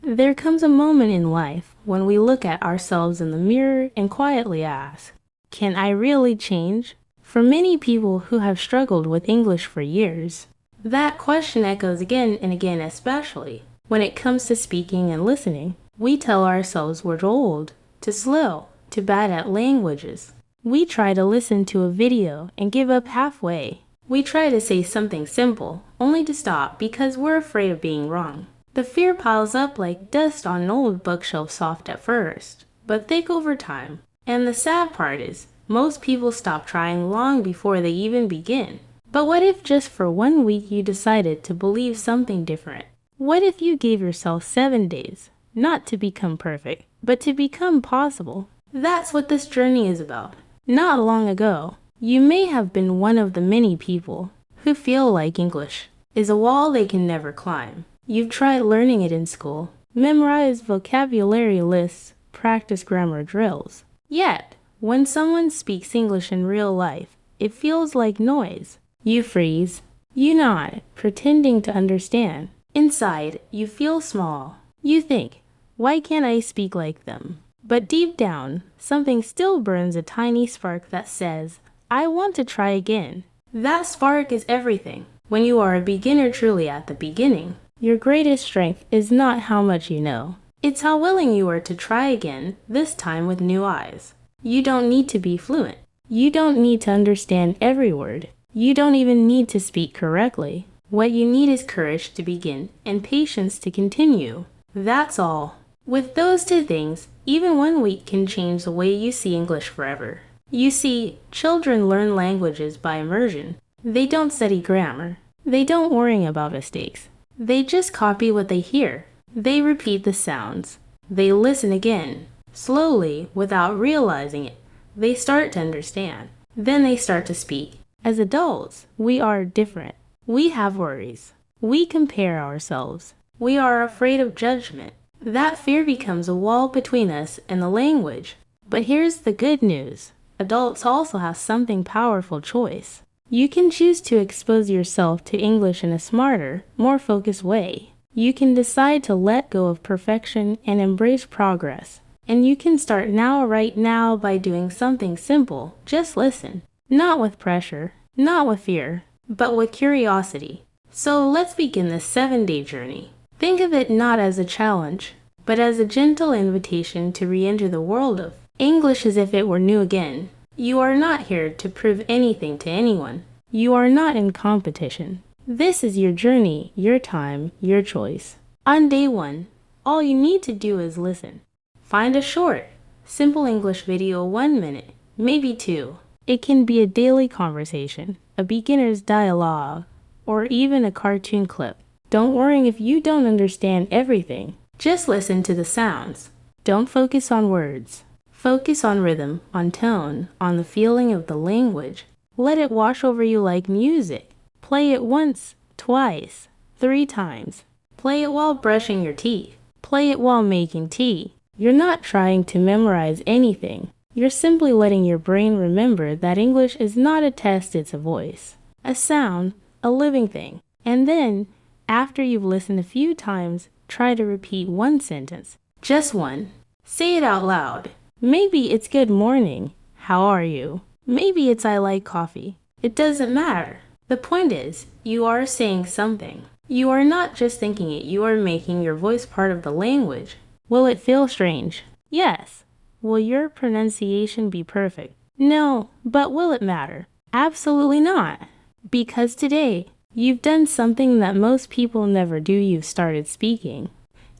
There comes a moment in life when we look at ourselves in the mirror and quietly ask, can I really change? For many people who have struggled with English for years, that question echoes again and again, especially when it comes to speaking and listening. We tell ourselves we're too old, too slow, too bad at languages. We try to listen to a video and give up halfway. We try to say something simple, only to stop because we're afraid of being wrong. The fear piles up like dust on an old bookshelf, soft at first, but thick over time. And the sad part is, most people stop trying long before they even begin. But what if just for 1 week you decided to believe something different? What if you gave yourself 7 days, not to become perfect, but to become possible? That's what this journey is about. Not long ago, you may have been one of the many people who feel like English is a wall they can never climb. You've tried learning it in school, memorized vocabulary lists, practiced grammar drills. Yet, when someone speaks English in real life, it feels like noise. You freeze. You nod, pretending to understand. Inside, you feel small. You think, why can't I speak like them? But deep down, something still burns a tiny spark that says, I want to try again. That spark is everything. When you are a beginner truly at the beginning, your greatest strength is not how much you know. It's how willing you are to try again, this time with new eyes. You don't need to be fluent. You don't need to understand every word. You don't even need to speak correctly. What you need is courage to begin and patience to continue. That's all. With those two things, even 1 week can change the way you see English forever. You see, children learn languages by immersion. They don't study grammar. They don't worry about mistakes. They just copy what they hear. They repeat the sounds. They listen again. Slowly, without realizing it, they start to understand. Then they start to speak. As adults, we are different. We have worries. We compare ourselves. We are afraid of judgment. That fear becomes a wall between us and the language. But here's the good news. Adults also have something powerful choice. You can choose to expose yourself to English in a smarter, more focused way. You can decide to let go of perfection and embrace progress. And you can start now, right now, by doing something simple. Just listen. Not with pressure, not with fear, but with curiosity. So let's begin this 7-day journey. Think of it not as a challenge, but as a gentle invitation to re-enter the world of English as if it were new again. You are not here to prove anything to anyone. You are not in competition. This is your journey, your time, your choice. On day 1, all you need to do is listen. Find a short, simple English video, 1 minute, maybe 2. It can be a daily conversation, a beginner's dialogue, or even a cartoon clip. Don't worry if you don't understand everything. Just listen to the sounds. Don't focus on words. Focus on rhythm, on tone, on the feeling of the language. Let it wash over you like music. Play it once, twice, 3 times. Play it while brushing your teeth. Play it while making tea. You're not trying to memorize anything. You're simply letting your brain remember that English is not a test, it's a voice, a sound, a living thing. And then, after you've listened a few times, try to repeat 1 sentence. Just 1. Say it out loud. Maybe it's good morning. How are you? Maybe it's I like coffee. It doesn't matter. The point is, you are saying something. You are not just thinking it, you are making your voice part of the language. Will it feel strange? Yes. Will your pronunciation be perfect? No, but will it matter? Absolutely not. Because today, you've done something that most people never do. You've started speaking.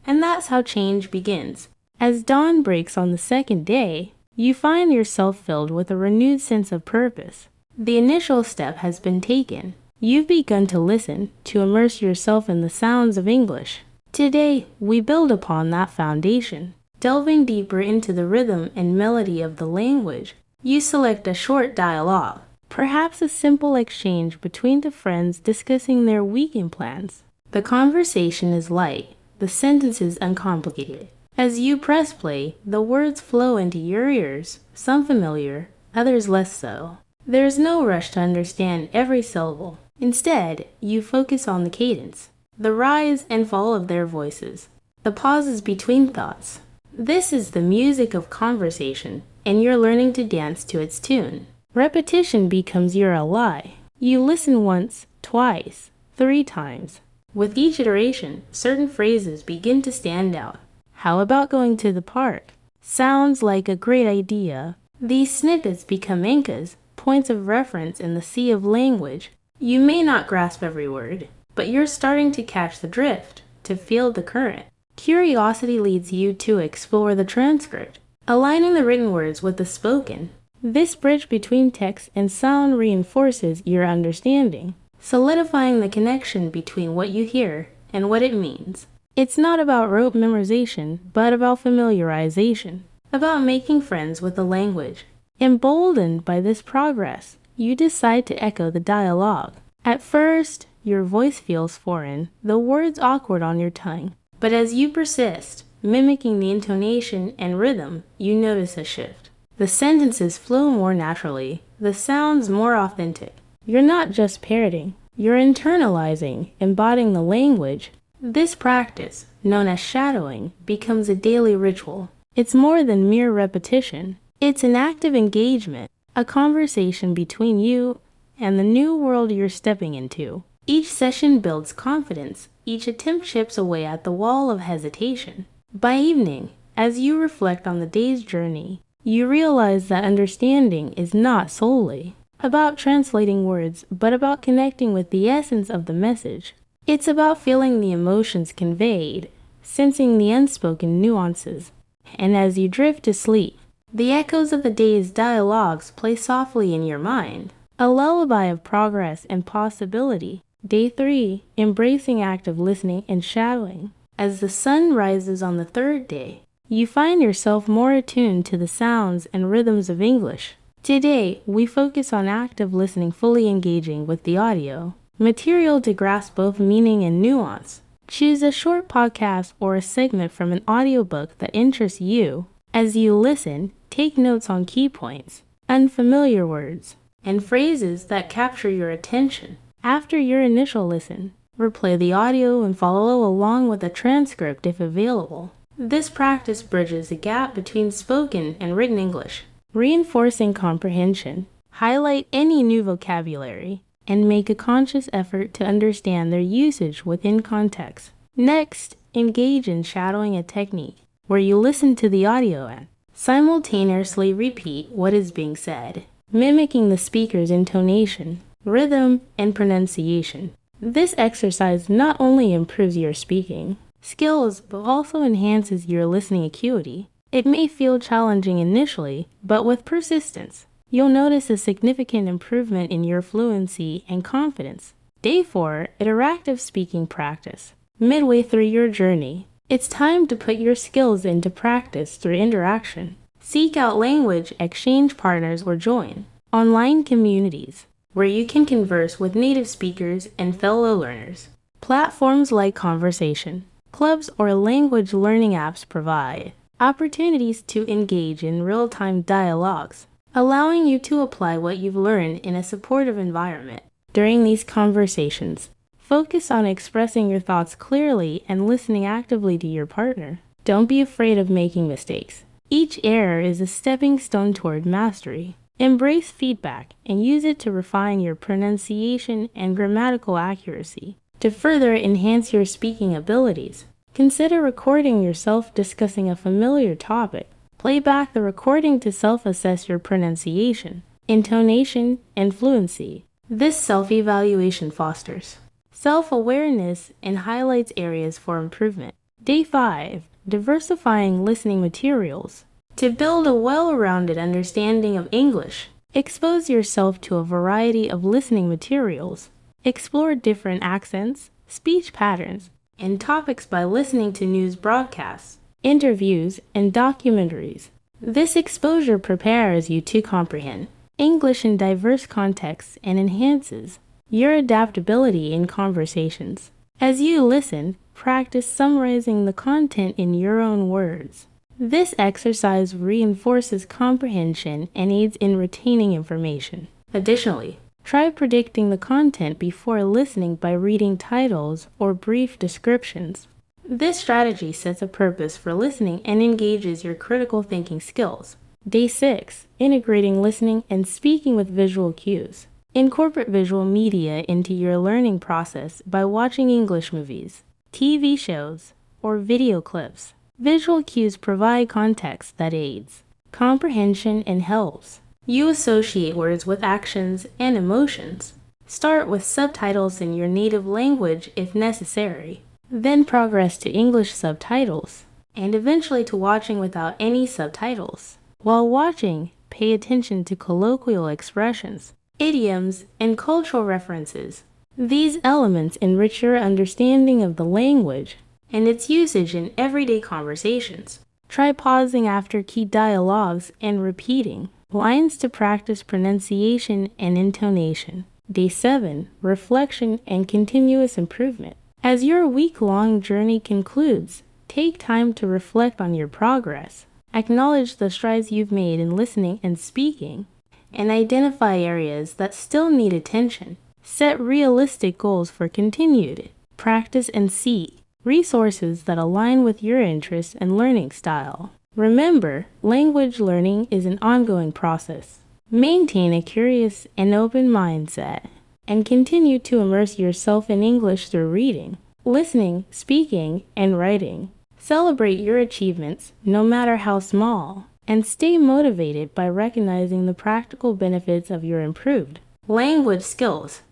And that's how change begins. As dawn breaks on the 2nd day, you find yourself filled with a renewed sense of purpose. The initial step has been taken. You've begun to listen, to immerse yourself in the sounds of English. Today, we build upon that foundation, delving deeper into the rhythm and melody of the language. You select a short dialogue, perhaps a simple exchange between the friends discussing their weekend plans. The conversation is light, the sentences uncomplicated. As you press play, the words flow into your ears, some familiar, others less so. There's no rush to understand every syllable. Instead, you focus on the cadence, the rise and fall of their voices, the pauses between thoughts. This is the music of conversation, and you're learning to dance to its tune. Repetition becomes your ally. You listen once, twice, 3 times. With each iteration, certain phrases begin to stand out. How about going to the park? Sounds like a great idea. These snippets become anchors, points of reference in the sea of language. You may not grasp every word, but you're starting to catch the drift, to feel the current. Curiosity leads you to explore the transcript, aligning the written words with the spoken. This bridge between text and sound reinforces your understanding, solidifying the connection between what you hear and what it means. It's not about rote memorization, but about familiarization, about making friends with the language. Emboldened by this progress, you decide to echo the dialogue. At first, your voice feels foreign, the words awkward on your tongue. But as you persist, mimicking the intonation and rhythm, you notice a shift. The sentences flow more naturally, the sounds more authentic. You're not just parroting, you're internalizing, embodying the language. This practice, known as shadowing, becomes a daily ritual. It's more than mere repetition. It's an active engagement, a conversation between you and the new world you're stepping into. Each session builds confidence. Each attempt chips away at the wall of hesitation. By evening, as you reflect on the day's journey, you realize that understanding is not solely about translating words, but about connecting with the essence of the message. It's about feeling the emotions conveyed, sensing the unspoken nuances. And as you drift to sleep, the echoes of the day's dialogues play softly in your mind, a lullaby of progress and possibility. Day 3, embracing active listening and shadowing. As the sun rises on the 3rd day, you find yourself more attuned to the sounds and rhythms of English. Today, we focus on active listening, fully engaging with the audio, material to grasp both meaning and nuance. Choose a short podcast or a segment from an audiobook that interests you. As you listen, take notes on key points, unfamiliar words, and phrases that capture your attention. After your initial listen, replay the audio and follow along with a transcript if available. This practice bridges the gap between spoken and written English, reinforcing comprehension. Highlight any new vocabulary and make a conscious effort to understand their usage within context. Next, engage in shadowing, a technique where you listen to the audio and simultaneously repeat what is being said, mimicking the speaker's intonation, rhythm, and pronunciation. This exercise not only improves your speaking skills, but also enhances your listening acuity. It may feel challenging initially, but with persistence, you'll notice a significant improvement in your fluency and confidence. Day 4, interactive speaking practice. Midway through your journey, it's time to put your skills into practice through interaction. Seek out language exchange partners or join online communities where you can converse with native speakers and fellow learners. Platforms like conversation clubs or language learning apps provide opportunities to engage in real-time dialogues, allowing you to apply what you've learned in a supportive environment. During these conversations, focus on expressing your thoughts clearly and listening actively to your partner. Don't be afraid of making mistakes. Each error is a stepping stone toward mastery. Embrace feedback and use it to refine your pronunciation and grammatical accuracy. To further enhance your speaking abilities, consider recording yourself discussing a familiar topic. Play back the recording to self-assess your pronunciation, intonation, and fluency. This self-evaluation fosters self-awareness and highlights areas for improvement. Day 5. Diversifying listening materials. To build a well-rounded understanding of English, expose yourself to a variety of listening materials. Explore different accents, speech patterns, and topics by listening to news broadcasts, interviews, and documentaries. This exposure prepares you to comprehend English in diverse contexts and enhances your adaptability in conversations. As you listen, practice summarizing the content in your own words. This exercise reinforces comprehension and aids in retaining information. Additionally, try predicting the content before listening by reading titles or brief descriptions. This strategy sets a purpose for listening and engages your critical thinking skills. Day 6. Integrating listening and speaking with visual cues. Incorporate visual media into your learning process by watching English movies, TV shows, or video clips. Visual cues provide context that aids comprehension and helps you associate words with actions and emotions. Start with subtitles in your native language if necessary. Then progress to English subtitles, and eventually to watching without any subtitles. While watching, pay attention to colloquial expressions, idioms, and cultural references. These elements enrich your understanding of the language and its usage in everyday conversations. Try pausing after key dialogues and repeating lines to practice pronunciation and intonation. Day 7. Reflection and continuous improvement. As your week-long journey concludes, take time to reflect on your progress. Acknowledge the strides you've made in listening and speaking, and identify areas that still need attention. Set realistic goals for continued practice and seek resources that align with your interests and learning style. Remember, language learning is an ongoing process. Maintain a curious and open mindset, and continue to immerse yourself in English through reading, listening, speaking, and writing. Celebrate your achievements, no matter how small, and stay motivated by recognizing the practical benefits of your improved language skills.